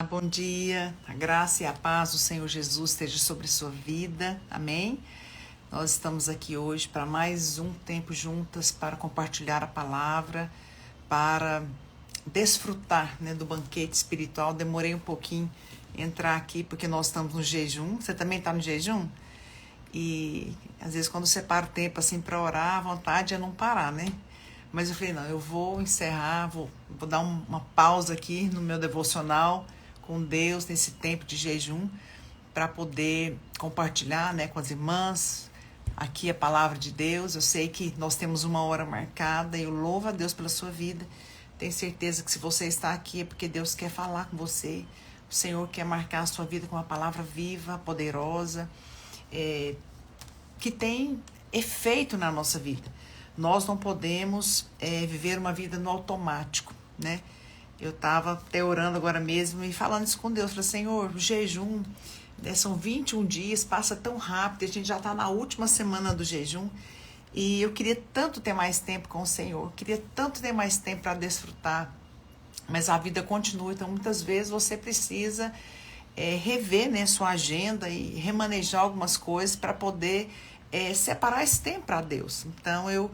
bom dia. A graça e a paz do Senhor Jesus esteja sobre sua vida. Amém? Nós estamos aqui hoje para mais um tempo juntas para compartilhar a palavra, para desfrutar, do banquete espiritual. Demorei um pouquinho entrar aqui porque nós estamos no jejum. Você também está no jejum? E às vezes quando você para o tempo assim para orar, a vontade é não parar, né? Mas eu falei, não, eu vou encerrar, vou dar uma pausa aqui no meu devocional com Deus nesse tempo de jejum para poder compartilhar, com as irmãs aqui a palavra de Deus. Eu sei que nós temos uma hora marcada e eu louvo a Deus pela sua vida. Tenho certeza que se você está aqui é porque Deus quer falar com você. O Senhor quer marcar a sua vida com uma palavra viva, poderosa, que tem efeito na nossa vida. Nós não podemos viver uma vida no automático, né? Eu estava até orando agora mesmo e falando isso com Deus. Falei, Senhor, o jejum, são 21 dias, passa tão rápido, a gente já está na última semana do jejum. E eu queria tanto ter mais tempo com o Senhor, queria tanto ter mais tempo para desfrutar. Mas a vida continua, então muitas vezes você precisa rever, sua agenda e remanejar algumas coisas para poder separar esse tempo para Deus. Então eu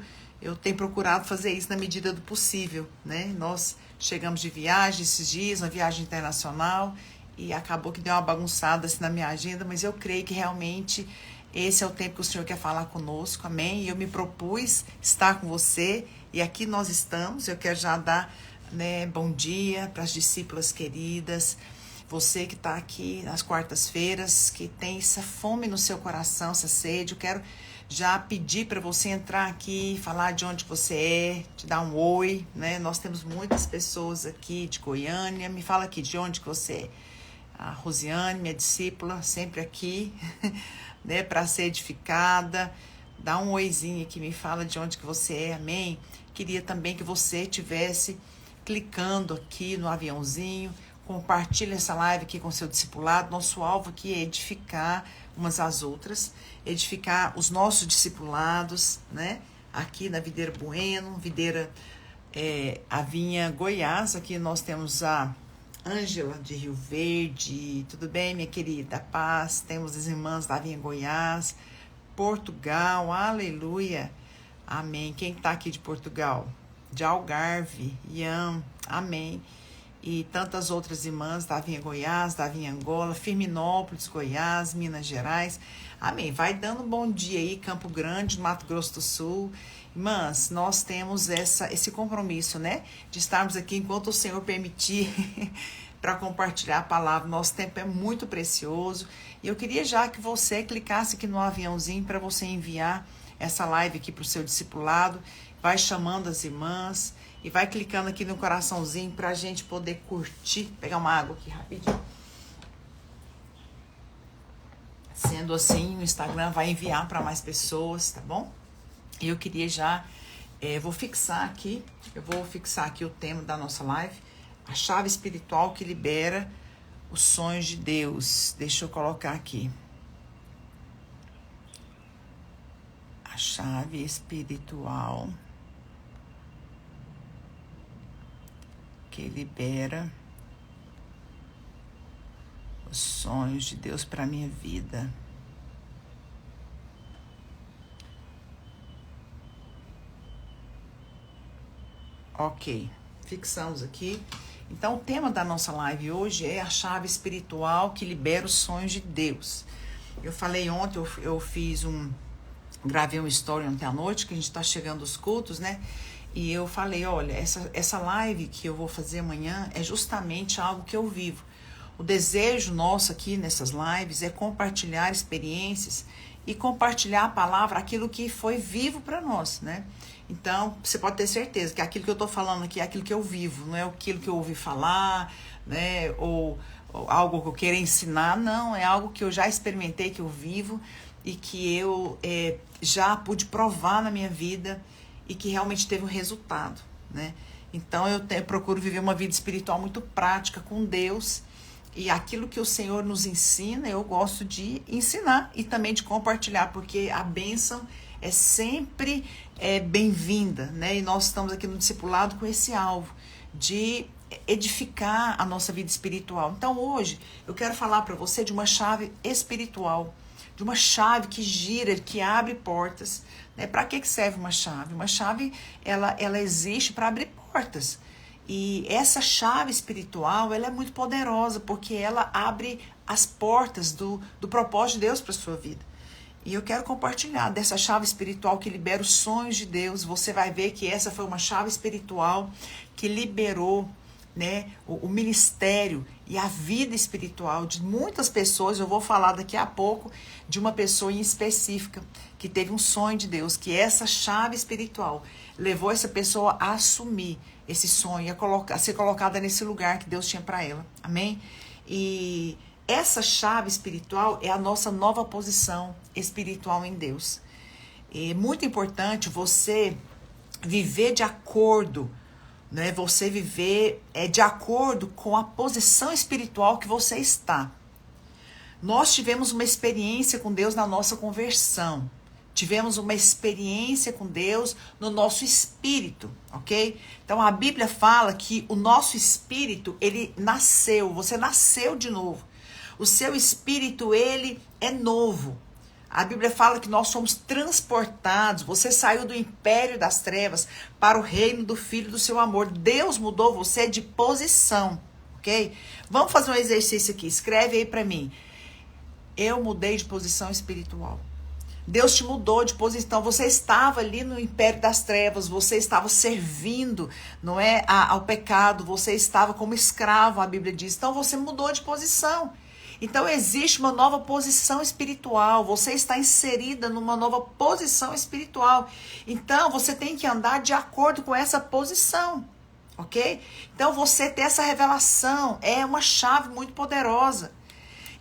tenho procurado fazer isso na medida do possível, né? Nós chegamos de viagem esses dias, uma viagem internacional, e acabou que deu uma bagunçada assim na minha agenda, mas eu creio que realmente esse é o tempo que o Senhor quer falar conosco, amém? E eu me propus estar com você, e aqui nós estamos. Eu quero já dar bom dia para as discípulas queridas, você que está aqui nas quartas-feiras, que tem essa fome no seu coração, essa sede. Eu quero já pedir para você entrar aqui, falar de onde você é, te dar um oi, né? Nós temos muitas pessoas aqui de Goiânia. Me fala aqui de onde que você é. A Rosiane, minha discípula, sempre aqui, para ser edificada. Dá um oizinho aqui, me fala de onde que você é, amém? Queria também que você tivesse clicando aqui no aviãozinho. Compartilhe essa live aqui com seu discipulado. Nosso alvo aqui é edificar umas às outras, edificar os nossos discipulados, né? Aqui na Videira Bueno, Videira a Vinha Goiás. Aqui nós temos a Ângela de Rio Verde. Tudo bem, minha querida? Paz. Temos as irmãs da Vinha Goiás, Portugal, aleluia, amém. Quem está aqui de Portugal? De Algarve, Ian, amém. E tantas outras irmãs da Vinha Goiás, da Vinha Angola, Firminópolis, Goiás, Minas Gerais. Amém. Vai dando um bom dia aí, Campo Grande, Mato Grosso do Sul. Irmãs, nós temos esse compromisso, de estarmos aqui enquanto o Senhor permitir para compartilhar a palavra. Nosso tempo é muito precioso. E eu queria já que você clicasse aqui no aviãozinho para você enviar essa live aqui para o seu discipulado. Vai chamando as irmãs e vai clicando aqui no coraçãozinho para a gente poder curtir. Pegar uma água aqui rapidinho. Sendo assim, o Instagram vai enviar para mais pessoas, tá bom? E eu queria já, eu vou fixar aqui o tema da nossa live, a chave espiritual que libera os sonhos de Deus. Deixa eu colocar aqui. A chave espiritual que libera os sonhos de Deus para a minha vida. Ok, fixamos aqui. Então, o tema da nossa live hoje é a chave espiritual que libera os sonhos de Deus. Eu falei ontem, eu gravei uma story ontem à noite, que a gente está chegando aos cultos, E eu falei, olha, essa live que eu vou fazer amanhã é justamente algo que eu vivo. O desejo nosso aqui nessas lives é compartilhar experiências e compartilhar a palavra, aquilo que foi vivo para nós, Então, você pode ter certeza que aquilo que eu estou falando aqui é aquilo que eu vivo, não é aquilo que eu ouvi falar, ou algo que eu queira ensinar, não, é algo que eu já experimentei, que eu vivo e que eu já pude provar na minha vida e que realmente teve um resultado, Então, eu procuro viver uma vida espiritual muito prática com Deus, e aquilo que o Senhor nos ensina, eu gosto de ensinar e também de compartilhar, porque a bênção é sempre bem-vinda, E nós estamos aqui no discipulado com esse alvo de edificar a nossa vida espiritual. Então hoje eu quero falar para você de uma chave espiritual, de uma chave que gira, que abre portas. Né? Para que serve uma chave? Uma chave, ela existe para abrir portas. E essa chave espiritual, ela é muito poderosa, porque ela abre as portas do propósito de Deus para a sua vida. E eu quero compartilhar dessa chave espiritual que libera os sonhos de Deus. Você vai ver que essa foi uma chave espiritual que liberou, né, o ministério e a vida espiritual de muitas pessoas. Eu vou falar daqui a pouco de uma pessoa em específica que teve um sonho de Deus, que essa chave espiritual levou essa pessoa a assumir esse sonho, a ser colocada nesse lugar que Deus tinha para ela. Amém? E essa chave espiritual é a nossa nova posição espiritual em Deus. É muito importante você viver de acordo, né? Você viver de acordo com a posição espiritual que você está. Nós tivemos uma experiência com Deus na nossa conversão. Tivemos uma experiência com Deus no nosso espírito, ok? Então a Bíblia fala que o nosso espírito, ele nasceu, você nasceu de novo. O seu espírito, ele é novo. A Bíblia fala que nós somos transportados. Você saiu do império das trevas para o reino do Filho do seu amor. Deus mudou você de posição, ok? Vamos fazer um exercício aqui. Escreve aí para mim. Eu mudei de posição espiritual. Deus te mudou de posição. Você estava ali no império das trevas, você estava servindo, não é, ao pecado, você estava como escravo, a Bíblia diz. Então você mudou de posição. Então existe uma nova posição espiritual, você está inserida numa nova posição espiritual. Então você tem que andar de acordo com essa posição, ok? Então você ter essa revelação é uma chave muito poderosa.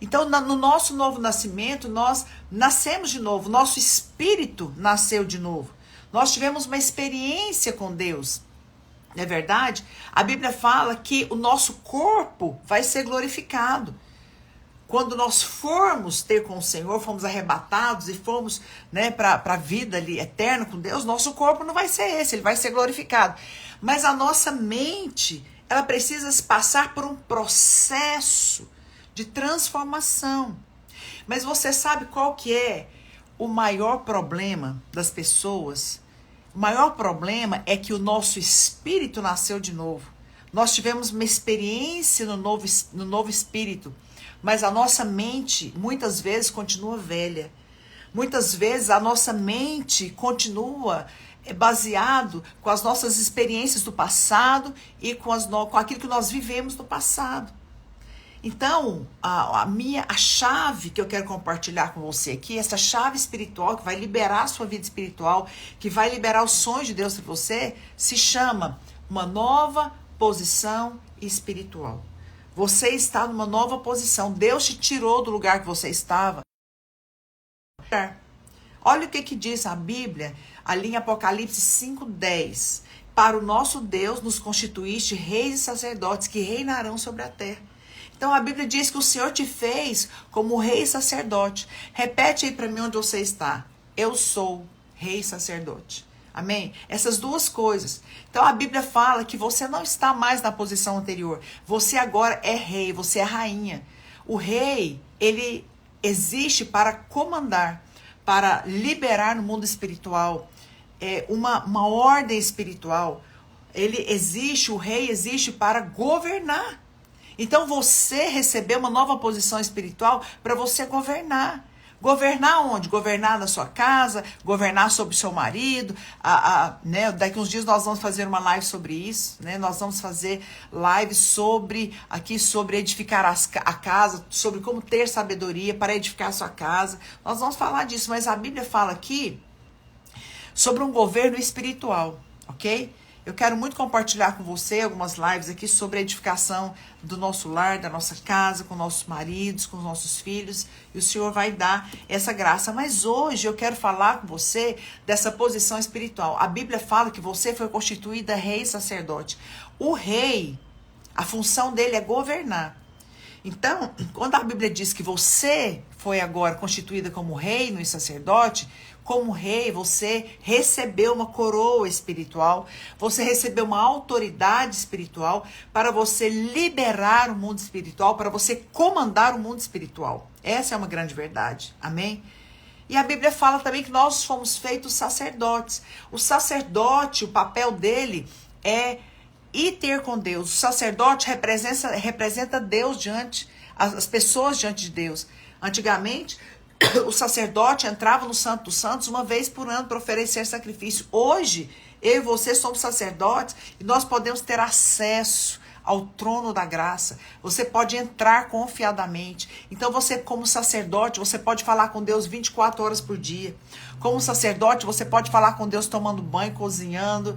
Então, no nosso novo nascimento, nós nascemos de novo, nosso espírito nasceu de novo. Nós tivemos uma experiência com Deus, não é verdade? A Bíblia fala que o nosso corpo vai ser glorificado. Quando nós formos ter com o Senhor, fomos arrebatados e fomos, né, para a vida ali eterna com Deus, nosso corpo não vai ser esse, ele vai ser glorificado. Mas a nossa mente, ela precisa passar por um processo de transformação. Mas você sabe qual que é o maior problema das pessoas? O maior problema é que o nosso espírito nasceu de novo. Nós tivemos uma experiência no novo espírito, mas a nossa mente muitas vezes continua velha. Muitas vezes a nossa mente continua baseado com as nossas experiências do passado e com aquilo que nós vivemos no passado. Então, a chave que eu quero compartilhar com você aqui, essa chave espiritual que vai liberar a sua vida espiritual, que vai liberar os sonhos de Deus para você, se chama uma nova posição espiritual. Você está numa nova posição. Deus te tirou do lugar que você estava. Olha o que diz a Bíblia, ali em Apocalipse 5:10. Para o nosso Deus nos constituíste reis e sacerdotes que reinarão sobre a terra. Então a Bíblia diz que o Senhor te fez como rei e sacerdote. Repete aí para mim onde você está. Eu sou rei e sacerdote. Amém? Essas duas coisas. Então a Bíblia fala que você não está mais na posição anterior. Você agora é rei, você é rainha. O rei, ele existe para comandar, para liberar no mundo espiritual uma ordem espiritual. Ele existe, o rei existe para governar. Então você recebeu uma nova posição espiritual para você governar. Governar onde? Governar na sua casa, governar sobre o seu marido. Né? Daqui uns dias nós vamos fazer uma live sobre isso. Né? Nós vamos fazer live sobre edificar a casa, sobre como ter sabedoria para edificar a sua casa. Nós vamos falar disso, mas a Bíblia fala aqui sobre um governo espiritual, ok? Eu quero muito compartilhar com você algumas lives aqui sobre a edificação do nosso lar, da nossa casa, com nossos maridos, com os nossos filhos. E o Senhor vai dar essa graça. Mas hoje eu quero falar com você dessa posição espiritual. A Bíblia fala que você foi constituída rei e sacerdote. O rei, a função dele é governar. Então, quando a Bíblia diz que você foi agora constituída como reino e sacerdote, como rei, você recebeu uma coroa espiritual, você recebeu uma autoridade espiritual para você liberar o mundo espiritual, para você comandar o mundo espiritual. Essa é uma grande verdade. Amém? E a Bíblia fala também que nós fomos feitos sacerdotes. O sacerdote, o papel dele é ir ter com Deus. O sacerdote representa Deus diante, as pessoas diante de Deus. Antigamente, o sacerdote entrava no Santo dos Santos uma vez por ano para oferecer sacrifício. Hoje, eu e você somos sacerdotes e nós podemos ter acesso ao trono da graça. Você pode entrar confiadamente. Então você, como sacerdote, você pode falar com Deus 24 horas por dia. Como sacerdote, você pode falar com Deus tomando banho, cozinhando,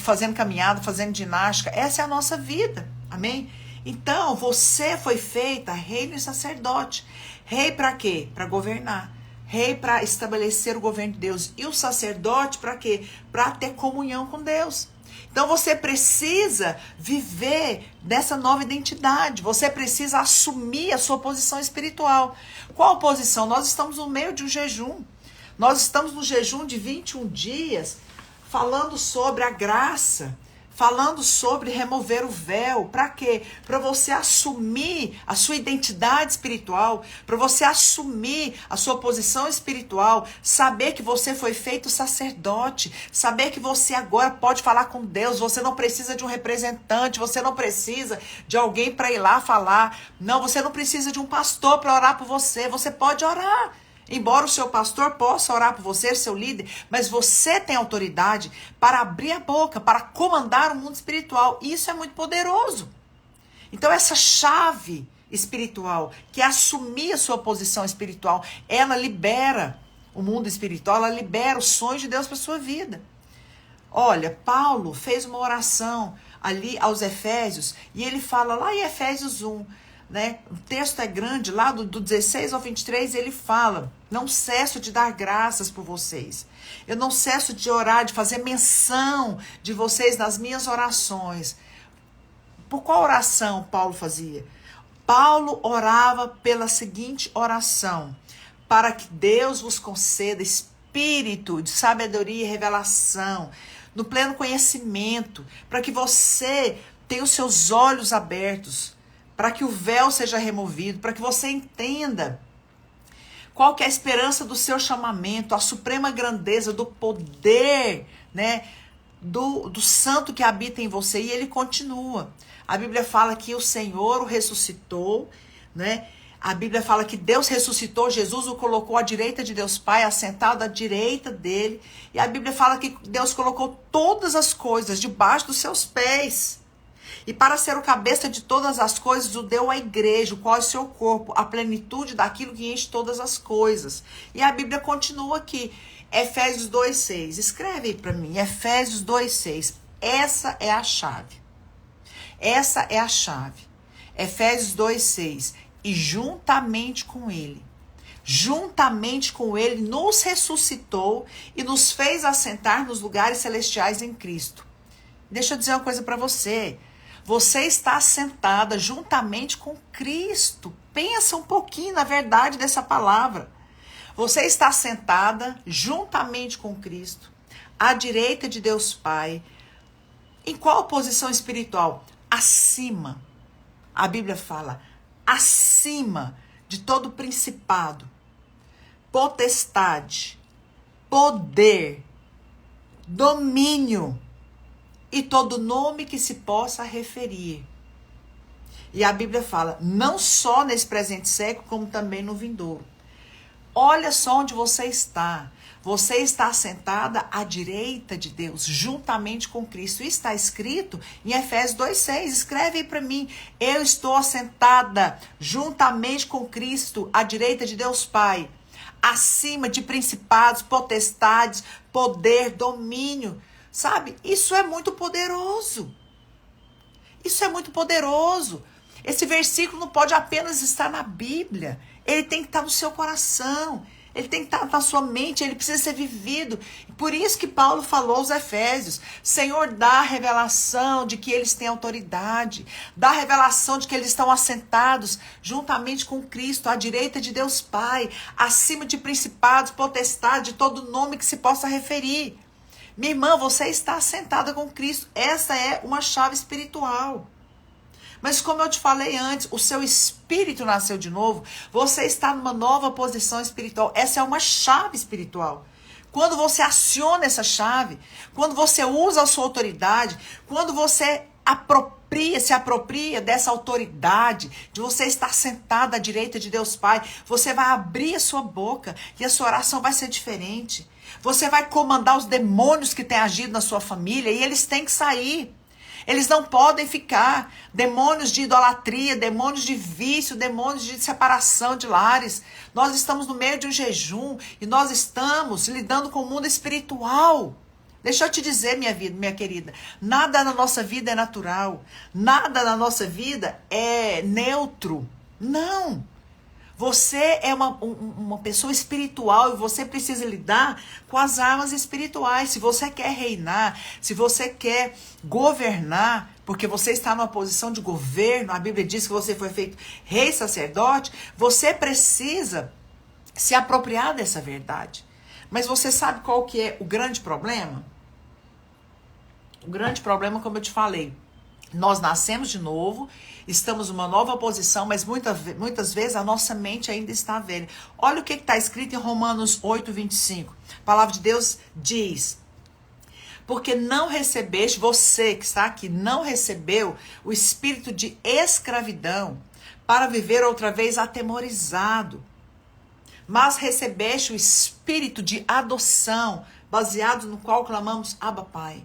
fazendo caminhada, fazendo ginástica. Essa é a nossa vida. Amém? Então, você foi feita reino e sacerdote. Rei para quê? Para governar. Rei para estabelecer o governo de Deus. E o sacerdote para quê? Para ter comunhão com Deus. Então você precisa viver dessa nova identidade. Você precisa assumir a sua posição espiritual. Qual posição? Nós estamos no meio de um jejum. Nós estamos no jejum de 21 dias, falando sobre a graça, falando sobre remover o véu. Para quê? Para você assumir a sua identidade espiritual, para você assumir a sua posição espiritual, saber que você foi feito sacerdote, saber que você agora pode falar com Deus, você não precisa de um representante, você não precisa de alguém para ir lá falar. Não, você não precisa de um pastor para orar por você, você pode orar. Embora o seu pastor possa orar por você, seu líder, mas você tem autoridade para abrir a boca, para comandar o mundo espiritual. E isso é muito poderoso. Então essa chave espiritual, que é assumir a sua posição espiritual, ela libera o mundo espiritual, ela libera os sonhos de Deus para a sua vida. Olha, Paulo fez uma oração ali aos Efésios, e ele fala lá em Efésios 1, né? O texto é grande, lá do 16 ao 23, ele fala: não cesso de dar graças por vocês. Eu não cesso de orar, de fazer menção de vocês nas minhas orações. Por qual oração Paulo fazia? Paulo orava pela seguinte oração: para que Deus vos conceda espírito de sabedoria e revelação, no pleno conhecimento, para que você tenha os seus olhos abertos, para que o véu seja removido, para que você entenda qual que é a esperança do seu chamamento, a suprema grandeza do poder, né, do santo que habita em você. E ele continua. A Bíblia fala que o Senhor o ressuscitou, né? A Bíblia fala que Deus ressuscitou Jesus, o colocou à direita de Deus Pai, assentado à direita dele. E a Bíblia fala que Deus colocou todas as coisas debaixo dos seus pés. E para ser o cabeça de todas as coisas, o deu à igreja, o qual é o seu corpo, a plenitude daquilo que enche todas as coisas. E a Bíblia continua aqui, Efésios 2:6. Escreve aí para mim, Efésios 2:6. Essa é a chave. Essa é a chave. Efésios 2:6. E juntamente com ele, nos ressuscitou e nos fez assentar nos lugares celestiais em Cristo. Deixa eu dizer uma coisa para você. Você está assentada juntamente com Cristo. Pensa um pouquinho na verdade dessa palavra. Você está assentada juntamente com Cristo, à direita de Deus Pai. Em qual posição espiritual? Acima. A Bíblia fala, acima de todo principado, potestade, poder, domínio e todo nome que se possa referir. E a Bíblia fala, não só nesse presente século, como também no vindouro. Olha só onde você está. Você está assentada à direita de Deus, juntamente com Cristo. Isso está escrito em Efésios 2:6. Escreve aí para mim. Eu estou assentada juntamente com Cristo, à direita de Deus Pai, acima de principados, potestades, poder, domínio. Sabe? Isso é muito poderoso. Isso é muito poderoso. Esse versículo não pode apenas estar na Bíblia. Ele tem que estar no seu coração. Ele tem que estar na sua mente, ele precisa ser vivido. Por isso que Paulo falou aos Efésios: Senhor, dá a revelação de que eles têm autoridade, dá a revelação de que eles estão assentados juntamente com Cristo, à direita de Deus Pai, acima de principados, potestades, de todo nome que se possa referir. Minha irmã, você está assentada com Cristo. Essa é uma chave espiritual. Mas como eu te falei antes, o seu espírito nasceu de novo, você está numa nova posição espiritual. Essa é uma chave espiritual. Quando você aciona essa chave, quando você usa a sua autoridade, quando você se apropria dessa autoridade, de você estar sentado à direita de Deus Pai, você vai abrir a sua boca e a sua oração vai ser diferente. Você vai comandar os demônios que têm agido na sua família e eles têm que sair. Eles não podem ficar. Demônios de idolatria, demônios de vício, demônios de separação de lares. Nós estamos no meio de um jejum e nós estamos lidando com o mundo espiritual. Deixa eu te dizer, minha querida, nada na nossa vida é natural. Nada na nossa vida é neutro. Não. Você é uma pessoa espiritual e você precisa lidar com as armas espirituais. Se você quer reinar, se você quer governar, porque você está numa posição de governo, a Bíblia diz que você foi feito rei sacerdote, você precisa se apropriar dessa verdade. Mas você sabe qual que é o grande problema? O grande problema, como eu te falei, nós nascemos de novo, estamos numa nova posição, mas muitas vezes a nossa mente ainda está velha. Olha o que está escrito em Romanos 8:25. A palavra de Deus diz: porque não recebeste, você que está aqui, não recebeu o espírito de escravidão para viver outra vez atemorizado, mas recebeste o espírito de adoção, baseado no qual clamamos Abba Pai.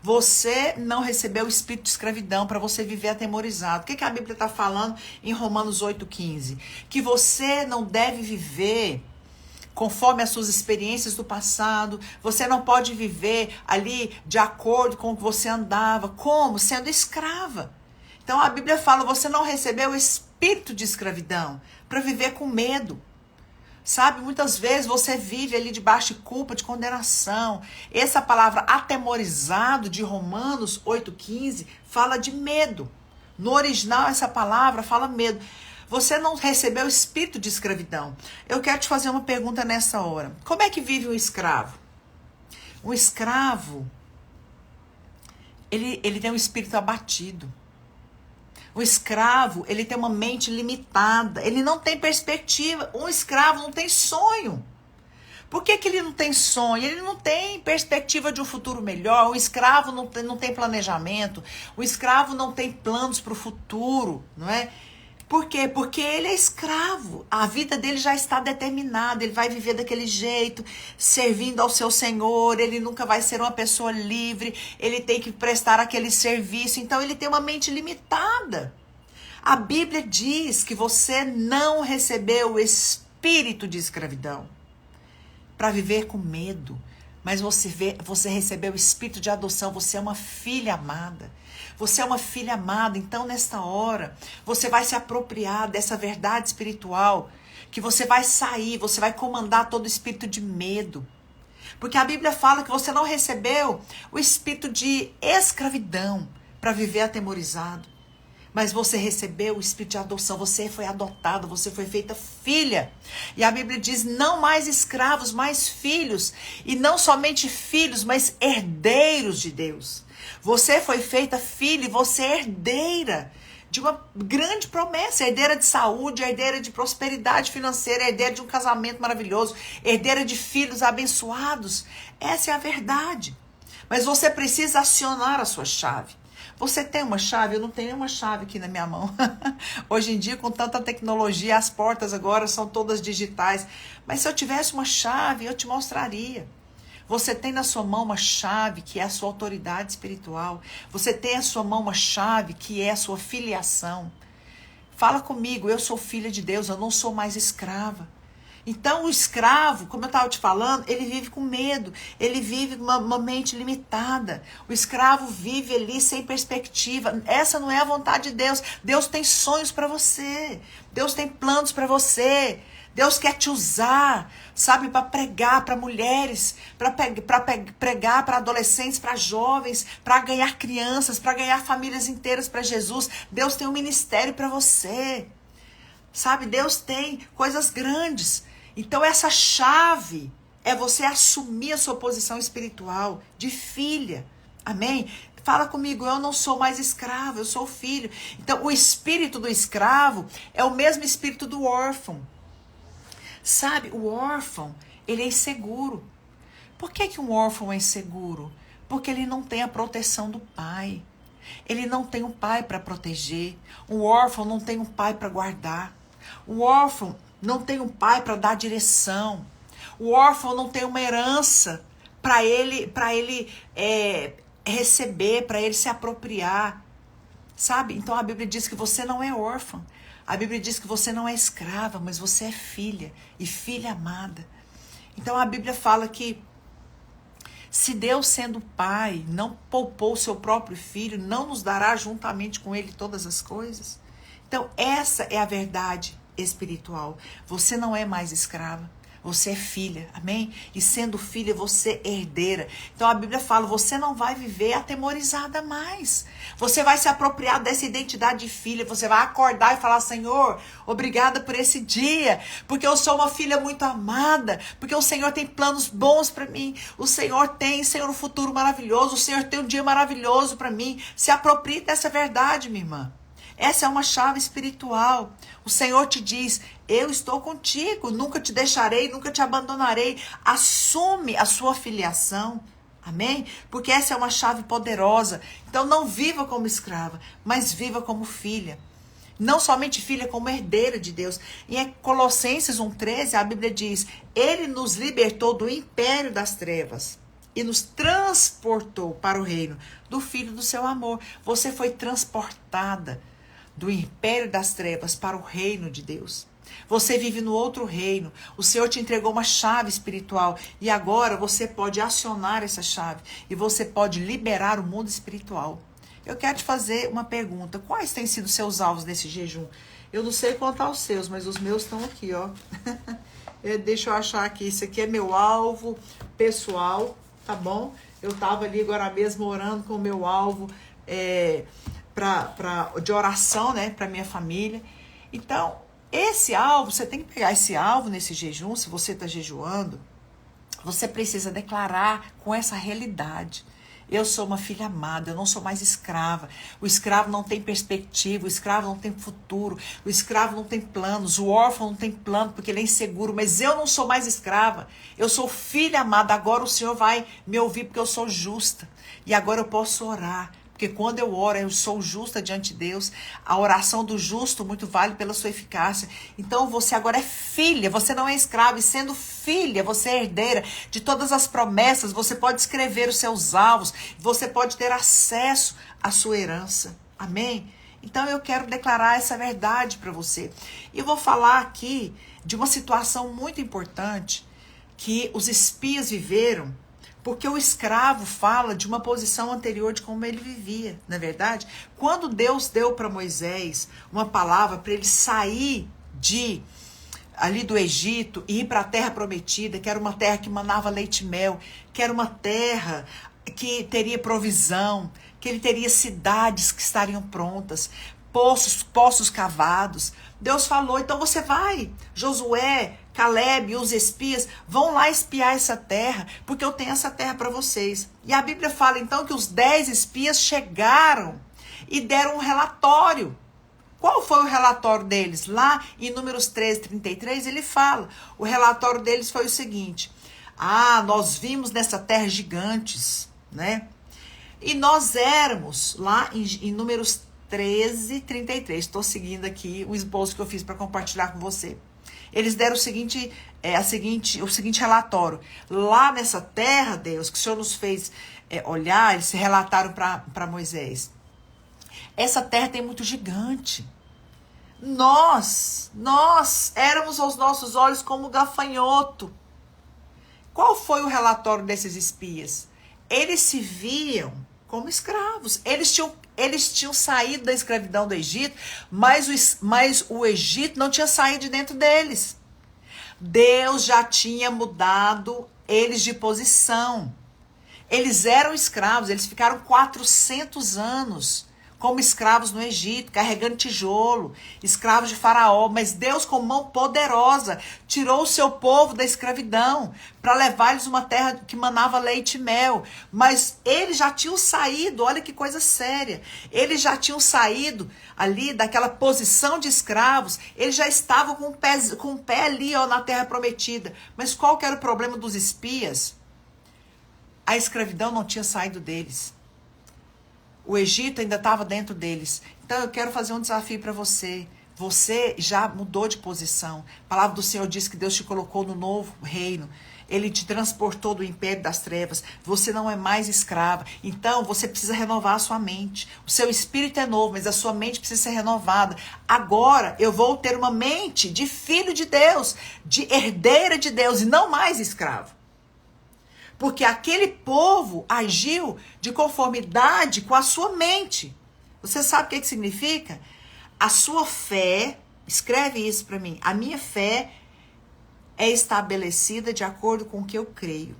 Você não recebeu o espírito de escravidão para você viver atemorizado. O que a Bíblia está falando em Romanos 8:15? Que você não deve viver conforme as suas experiências do passado. Você não pode viver ali de acordo com o que você andava. Como? Sendo escrava. Então a Bíblia fala: você não recebeu o espírito de escravidão para viver com medo. Sabe, muitas vezes você vive ali debaixo de culpa, de condenação. Essa palavra atemorizado de Romanos 8:15 fala de medo. No original, essa palavra fala medo. Você não recebeu o espírito de escravidão. Eu quero te fazer uma pergunta nessa hora. Como é que vive um escravo? Um escravo, ele tem um espírito abatido. O escravo, ele tem uma mente limitada, ele não tem perspectiva. Um escravo não tem sonho. Por que ele não tem sonho? Ele não tem perspectiva de um futuro melhor. O escravo não tem planejamento. O escravo não tem planos para o futuro, não é? Por quê? Porque ele é escravo. A vida dele já está determinada. Ele vai viver daquele jeito, servindo ao seu Senhor. Ele nunca vai ser uma pessoa livre. Ele tem que prestar aquele serviço. Então, ele tem uma mente limitada. A Bíblia diz que você não recebeu o espírito de escravidão para viver com medo. Mas você recebeu o espírito de adoção. Você é uma filha amada. Você é uma filha amada. Então, nesta hora, você vai se apropriar dessa verdade espiritual, que você vai sair, você vai comandar todo o espírito de medo. Porque a Bíblia fala que você não recebeu o espírito de escravidão para viver atemorizado. Mas você recebeu o espírito de adoção, você foi adotado, você foi feita filha. E a Bíblia diz: não mais escravos, mais filhos. E não somente filhos, mas herdeiros de Deus. Você foi feita filha e você é herdeira de uma grande promessa. Herdeira de saúde, herdeira de prosperidade financeira, herdeira de um casamento maravilhoso, herdeira de filhos abençoados. Essa é a verdade. Mas você precisa acionar a sua chave. Você tem uma chave? Eu não tenho uma chave aqui na minha mão. Hoje em dia, com tanta tecnologia, as portas agora são todas digitais. Mas se eu tivesse uma chave, eu te mostraria. Você tem na sua mão uma chave que é a sua autoridade espiritual. Você tem na sua mão uma chave que é a sua filiação. Fala comigo: eu sou filha de Deus, eu não sou mais escrava. Então o escravo, como eu estava te falando, ele vive com medo, ele vive com uma mente limitada. O escravo vive ali sem perspectiva. Essa não é a vontade de Deus. Deus tem sonhos para você, Deus tem planos para você. Deus quer te usar, sabe, para pregar para mulheres, para pregar para adolescentes, para jovens, para ganhar crianças, para ganhar famílias inteiras para Jesus. Deus tem um ministério para você, sabe? Deus tem coisas grandes. Então essa chave é você assumir a sua posição espiritual de filha. Amém? Fala comigo, eu não sou mais escravo, eu sou filho. Então, o espírito do escravo é o mesmo espírito do órfão. Sabe, o órfão, ele é inseguro. Por que um órfão é inseguro? Porque ele não tem a proteção do pai. Ele não tem um pai para proteger. O órfão não tem um pai para guardar. O órfão não tem um pai para dar direção. O órfão não tem uma herança para ele receber, para ele se apropriar, sabe? Então a Bíblia diz que você não é órfã, a Bíblia diz que você não é escrava, mas você é filha, e filha amada. Então a Bíblia fala que se Deus, sendo pai, não poupou o seu próprio filho, não nos dará juntamente com ele todas as coisas? Então essa é a verdade espiritual. Você não é mais escrava. Você é filha, amém? E sendo filha, você é herdeira. Então a Bíblia fala, você não vai viver atemorizada mais. Você vai se apropriar dessa identidade de filha. Você vai acordar e falar, Senhor, obrigada por esse dia. Porque eu sou uma filha muito amada. Porque o Senhor tem planos bons para mim. O Senhor tem, Senhor, um futuro maravilhoso. O Senhor tem um dia maravilhoso para mim. Se aproprie dessa verdade, minha irmã. Essa é uma chave espiritual. O Senhor te diz, eu estou contigo, nunca te deixarei, nunca te abandonarei. Assume a sua filiação, amém? Porque essa é uma chave poderosa. Então não viva como escrava, mas viva como filha. Não somente filha, como herdeira de Deus. Em Colossenses 1,13, a Bíblia diz, Ele nos libertou do império das trevas e nos transportou para o reino do Filho do seu amor. Você foi transportada do império das trevas para o reino de Deus. Você vive no outro reino. O Senhor te entregou uma chave espiritual e agora você pode acionar essa chave e você pode liberar o mundo espiritual. Eu quero te fazer uma pergunta. Quais têm sido seus alvos nesse jejum? Eu não sei contar os seus, mas os meus estão aqui, ó. Deixa eu achar aqui. Isso aqui é meu alvo pessoal, tá bom? Eu estava ali agora mesmo orando com o meu alvo de oração, né, para minha família. Então, esse alvo, você tem que pegar esse alvo nesse jejum, se você está jejuando, você precisa declarar com essa realidade. Eu sou uma filha amada, eu não sou mais escrava. O escravo não tem perspectiva, o escravo não tem futuro, o escravo não tem planos, o órfão não tem plano porque ele é inseguro, mas eu não sou mais escrava. Eu sou filha amada, agora o Senhor vai me ouvir porque eu sou justa. E agora eu posso orar. Porque quando eu oro, eu sou justa diante de Deus. A oração do justo muito vale pela sua eficácia. Então você agora é filha, você não é escrava. E sendo filha, você é herdeira de todas as promessas. Você pode escrever os seus alvos. Você pode ter acesso à sua herança. Amém? Então eu quero declarar essa verdade para você. E eu vou falar aqui de uma situação muito importante que os espias viveram. Porque o escravo fala de uma posição anterior de como ele vivia, não é verdade? Quando Deus deu para Moisés uma palavra para ele sair ali do Egito e ir para a terra prometida, que era uma terra que manava leite e mel, que era uma terra que teria provisão, que ele teria cidades que estariam prontas, poços cavados. Deus falou, então você vai, Josué, Caleb e os espias vão lá espiar essa terra, porque eu tenho essa terra para vocês. E a Bíblia fala então que os 10 espias chegaram e deram um relatório. Qual foi o relatório deles? Lá em Números 13:33 ele fala, o relatório deles foi o seguinte, nós vimos nessa terra gigantes, né? E nós éramos, lá em Números 13:33, estou seguindo aqui o esboço que eu fiz para compartilhar com você. Eles deram o seguinte relatório. Lá nessa terra, Deus, que o Senhor nos fez olhar, eles se relataram para Moisés. Essa terra tem muito gigante. Nós éramos aos nossos olhos como gafanhoto. Qual foi o relatório desses espias? Eles se viam como escravos. Eles tinham saído da escravidão do Egito, mas o Egito não tinha saído de dentro deles. Deus já tinha mudado eles de posição. Eles eram escravos, eles ficaram 400 anos como escravos no Egito, carregando tijolo, escravos de Faraó. Mas Deus, com mão poderosa, tirou o seu povo da escravidão para levar-lhes uma terra que manava leite e mel. Mas eles já tinham saído, olha que coisa séria. Eles já tinham saído ali daquela posição de escravos, eles já estavam com o pé ali ó, na terra prometida. Mas qual que era o problema dos espias? A escravidão não tinha saído deles. O Egito ainda estava dentro deles. Então eu quero fazer um desafio para você. Você já mudou de posição. A palavra do Senhor diz que Deus te colocou no novo reino. Ele te transportou do império das trevas. Você não é mais escrava. Então você precisa renovar a sua mente. O seu espírito é novo, mas a sua mente precisa ser renovada. Agora eu vou ter uma mente de filho de Deus, de herdeira de Deus e não mais escravo. Porque aquele povo agiu de conformidade com a sua mente. Você sabe o que significa? A sua fé, escreve isso para mim, a minha fé é estabelecida de acordo com o que eu creio.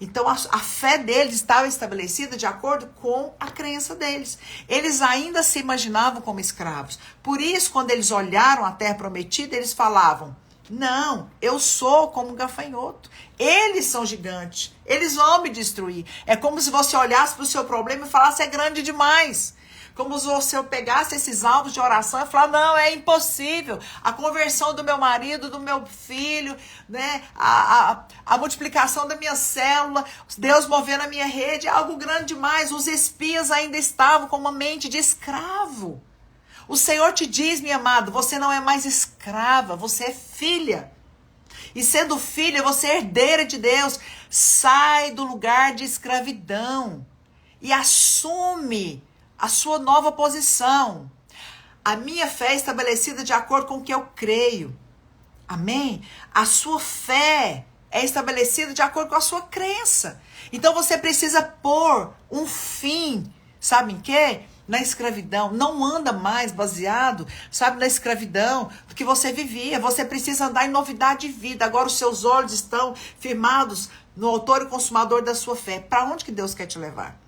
Então a fé deles estava estabelecida de acordo com a crença deles. Eles ainda se imaginavam como escravos. Por isso, quando eles olharam a terra prometida, eles falavam: não, eu sou como um gafanhoto. Eles são gigantes. Eles vão me destruir. É como se você olhasse para o seu problema e falasse: é grande demais. Como se você pegasse esses alvos de oração e falasse: não, é impossível. A conversão do meu marido, do meu filho, né? A multiplicação da minha célula, Deus movendo a minha rede, é algo grande demais. Os espias ainda estavam com uma mente de escravo. O Senhor te diz, minha amada, você não é mais escrava, você é filha. E sendo filha, você é herdeira de Deus. Sai do lugar de escravidão e assume a sua nova posição. A minha fé é estabelecida de acordo com o que eu creio. Amém? A sua fé é estabelecida de acordo com a sua crença. Então você precisa pôr um fim, sabe em quê? Na escravidão. Não anda mais baseado, sabe, na escravidão do que você vivia. Você precisa andar em novidade de vida. Agora os seus olhos estão firmados no autor e consumador da sua fé. Para onde que Deus quer te levar?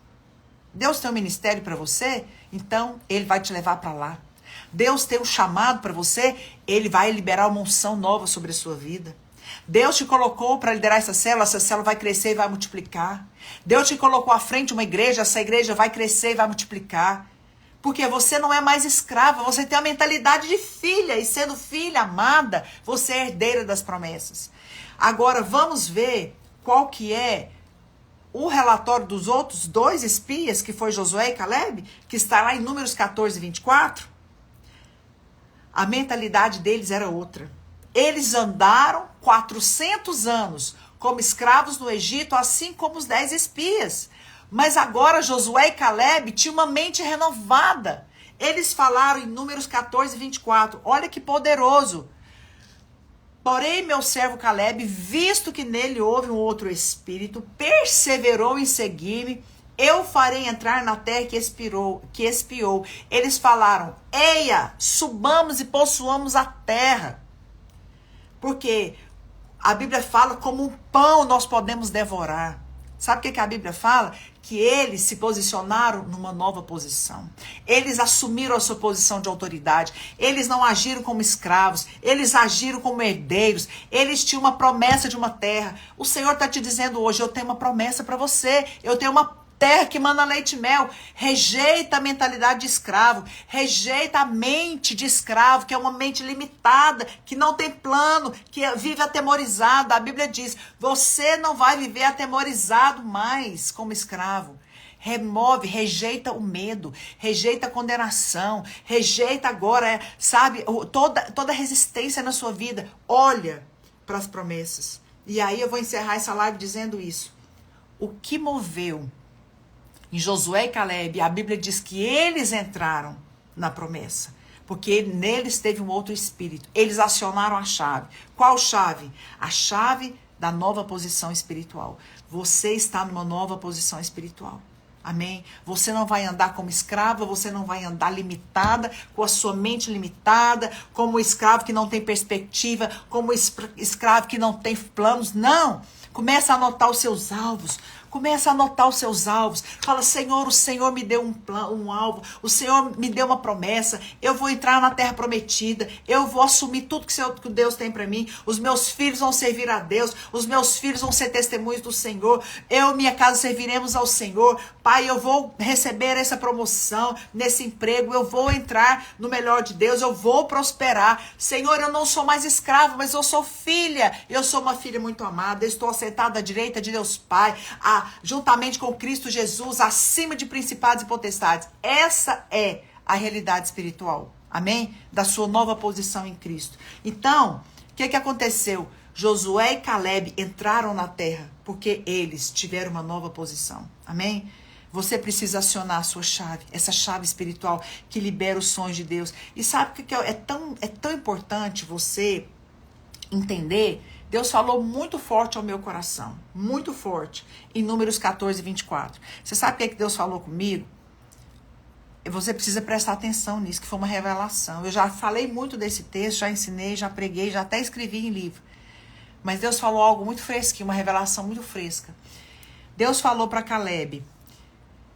Deus tem um ministério para você, então Ele vai te levar para lá. Deus tem um chamado para você, Ele vai liberar uma unção nova sobre a sua vida. Deus te colocou para liderar essa célula vai crescer e vai multiplicar. Deus te colocou à frente de uma igreja, essa igreja vai crescer e vai multiplicar. Porque você não é mais escrava, você tem a mentalidade de filha, e sendo filha amada, você é herdeira das promessas. Agora vamos ver qual que é o relatório dos outros dois espias, que foi Josué e Caleb, que está lá em Números 14, 24. A mentalidade deles era outra. Eles andaram 400 anos como escravos no Egito, assim como os 10 espias. Mas agora Josué e Caleb tinham uma mente renovada. Eles falaram em Números 14, 24. Olha que poderoso. Porém, meu servo Caleb, visto que nele houve um outro espírito, perseverou em seguir-me, eu farei entrar na terra que espiou. Eles falaram: eia, subamos e possuamos a terra. Porque a Bíblia fala: como um pão nós podemos devorar. Sabe o que a Bíblia fala? Que eles se posicionaram numa nova posição. Eles assumiram a sua posição de autoridade. Eles não agiram como escravos. Eles agiram como herdeiros. Eles tinham uma promessa de uma terra. O Senhor está te dizendo hoje: eu tenho uma promessa para você. Eu tenho uma terra que manda leite e mel. Rejeita a mentalidade de escravo. Rejeita a mente de escravo, que é uma mente limitada, que não tem plano, que vive atemorizado. A Bíblia diz: você não vai viver atemorizado mais como escravo. Remove, rejeita o medo, rejeita a condenação, rejeita agora, sabe, toda resistência na sua vida. Olha para as promessas. E aí eu vou encerrar essa live dizendo isso. O que moveu em Josué e Caleb, a Bíblia diz que eles entraram na promessa, porque neles teve um outro espírito. Eles acionaram a chave. Qual chave? A chave da nova posição espiritual. Você está numa nova posição espiritual. Amém? Você não vai andar como escrava, você não vai andar limitada, com a sua mente limitada, como escravo que não tem perspectiva, como escravo que não tem planos. Não! Começa a anotar os seus alvos. Começa a anotar os seus alvos. Fala, Senhor, o Senhor me deu um alvo. O Senhor me deu uma promessa. Eu vou entrar na terra prometida. Eu vou assumir tudo que Deus tem para mim. Os meus filhos vão servir a Deus. Os meus filhos vão ser testemunhos do Senhor. Eu e minha casa serviremos ao Senhor. Pai, eu vou receber essa promoção nesse emprego. Eu vou entrar no melhor de Deus. Eu vou prosperar. Senhor, eu não sou mais escravo, mas eu sou filha. Eu sou uma filha muito amada. Eu estou sentada à direita de Deus Pai. Juntamente com Cristo Jesus, acima de principados e potestades. Essa é a realidade espiritual, amém? Da sua nova posição em Cristo. Então, o que aconteceu? Josué e Caleb entraram na terra, porque eles tiveram uma nova posição, amém? Você precisa acionar a sua chave, essa chave espiritual que libera os sonhos de Deus. E sabe o que é tão importante você entender? Deus falou muito forte ao meu coração, muito forte, em Números 14, 24. Você sabe o que Deus falou comigo? Você precisa prestar atenção nisso, que foi uma revelação. Eu já falei muito desse texto, já ensinei, já preguei, já até escrevi em livro. Mas Deus falou algo muito fresquinho, uma revelação muito fresca. Deus falou para Caleb,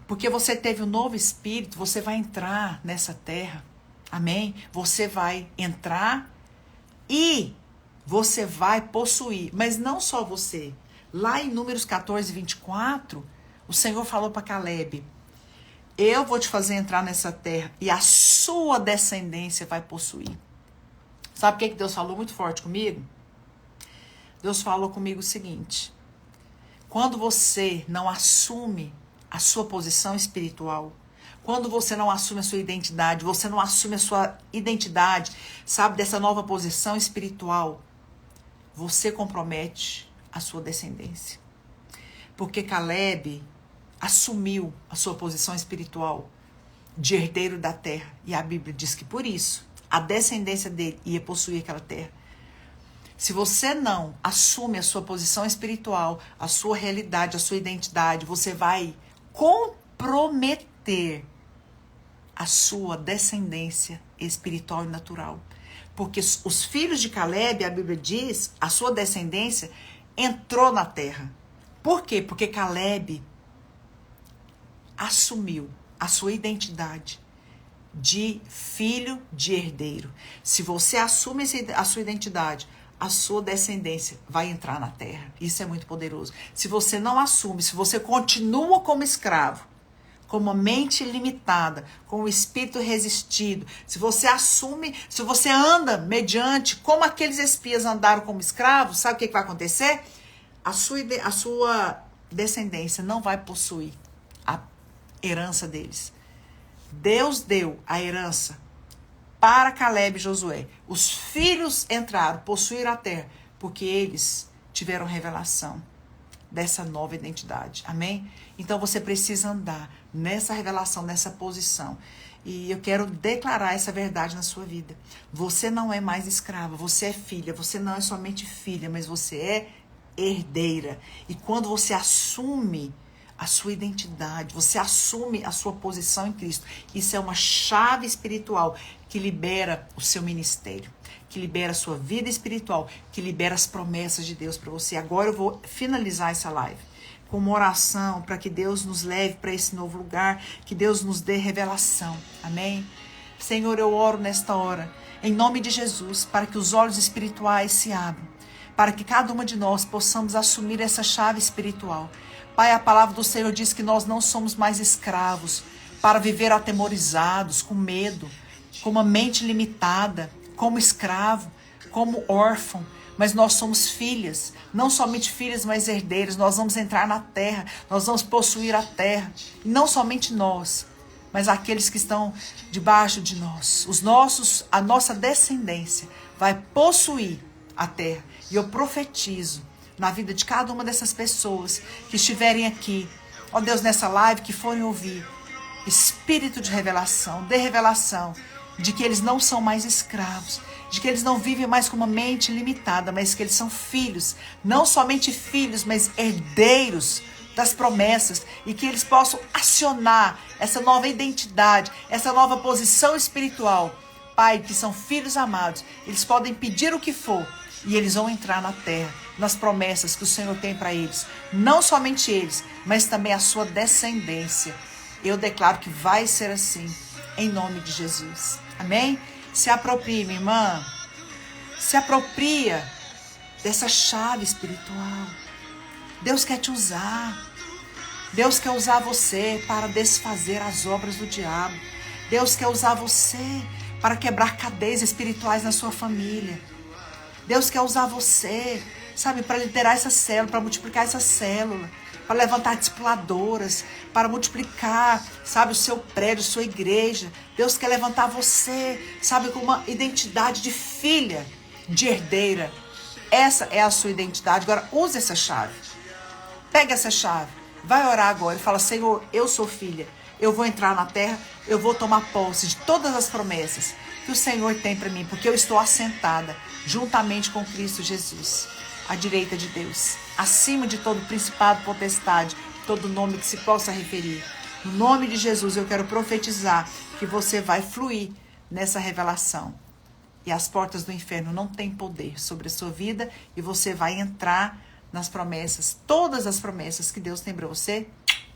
porque você teve um novo espírito, você vai entrar nessa terra, amém? Você vai entrar e você vai possuir, mas não só você. Lá em Números 14, 24, o Senhor falou para Caleb, eu vou te fazer entrar nessa terra e a sua descendência vai possuir. Sabe o que Deus falou muito forte comigo? Deus falou comigo o seguinte, quando você não assume a sua posição espiritual, quando você não assume a sua identidade, você não assume a sua identidade, sabe, dessa nova posição espiritual, você compromete a sua descendência. Porque Caleb assumiu a sua posição espiritual de herdeiro da terra. E a Bíblia diz que por isso a descendência dele ia possuir aquela terra. Se você não assume a sua posição espiritual, a sua realidade, a sua identidade, você vai comprometer a sua descendência espiritual e natural. Porque os filhos de Caleb, a Bíblia diz, a sua descendência entrou na terra. Por quê? Porque Caleb assumiu a sua identidade de filho de herdeiro. Se você assume a sua identidade, a sua descendência vai entrar na terra. Isso é muito poderoso. Se você não assume, se você continua como escravo, com uma mente limitada, com o espírito resistido, se você assume, se você anda mediante como aqueles espias andaram como escravos, sabe o que vai acontecer? A sua descendência não vai possuir a herança deles. Deus deu a herança para Caleb e Josué. Os filhos entraram, possuíram a terra, porque eles tiveram revelação dessa nova identidade. Amém? Então você precisa andar nessa revelação, nessa posição. E eu quero declarar essa verdade na sua vida. Você não é mais escrava, você é filha. Você não é somente filha, mas você é herdeira. E quando você assume a sua identidade, você assume a sua posição em Cristo, isso é uma chave espiritual que libera o seu ministério, que libera a sua vida espiritual, que libera as promessas de Deus para você. Agora eu vou finalizar essa live com uma oração para que Deus nos leve para esse novo lugar, que Deus nos dê revelação. Amém? Senhor, eu oro nesta hora, em nome de Jesus, para que os olhos espirituais se abram, para que cada uma de nós possamos assumir essa chave espiritual. Pai, a palavra do Senhor diz que nós não somos mais escravos para viver atemorizados, com medo, com uma mente limitada, como escravo, como órfão, mas nós somos filhas, não somente filhas, mas herdeiras. Nós vamos entrar na terra, nós vamos possuir a terra, e não somente nós, mas aqueles que estão debaixo de nós, a nossa descendência vai possuir a terra. E eu profetizo na vida de cada uma dessas pessoas que estiverem aqui, ó Deus, nessa live, que forem ouvir, espírito de revelação, de revelação, de que eles não são mais escravos, de que eles não vivem mais com uma mente limitada, mas que eles são filhos, não somente filhos, mas herdeiros das promessas e que eles possam acionar essa nova identidade, essa nova posição espiritual. Pai, que são filhos amados, eles podem pedir o que for e eles vão entrar na terra, nas promessas que o Senhor tem para eles. Não somente eles, mas também a sua descendência. Eu declaro que vai ser assim, em nome de Jesus. Amém? Se aproprie, minha irmã. Se apropria dessa chave espiritual. Deus quer te usar. Deus quer usar você para desfazer as obras do diabo. Deus quer usar você para quebrar cadeias espirituais na sua família. Deus quer usar você, sabe, para liderar essa célula, para multiplicar essa célula, para levantar discipuladoras, para multiplicar, sabe, o seu prédio, a sua igreja. Deus quer levantar você, sabe, com uma identidade de filha, de herdeira. Essa é a sua identidade. Agora, use essa chave. Pega essa chave. Vai orar agora e fala: Senhor, eu sou filha. Eu vou entrar na terra, eu vou tomar posse de todas as promessas que o Senhor tem para mim, porque eu estou assentada juntamente com Cristo Jesus, à direita de Deus, acima de todo principado, potestade, todo nome que se possa referir. No nome de Jesus, eu quero profetizar que você vai fluir nessa revelação. E as portas do inferno não têm poder sobre a sua vida e você vai entrar nas promessas, todas as promessas que Deus tem para você.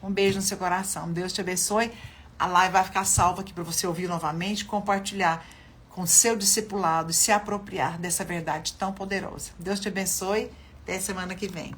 Um beijo no seu coração. Deus te abençoe. A live vai ficar salva aqui para você ouvir novamente, compartilhar com seu discipulado e se apropriar dessa verdade tão poderosa. Deus te abençoe. Até semana que vem.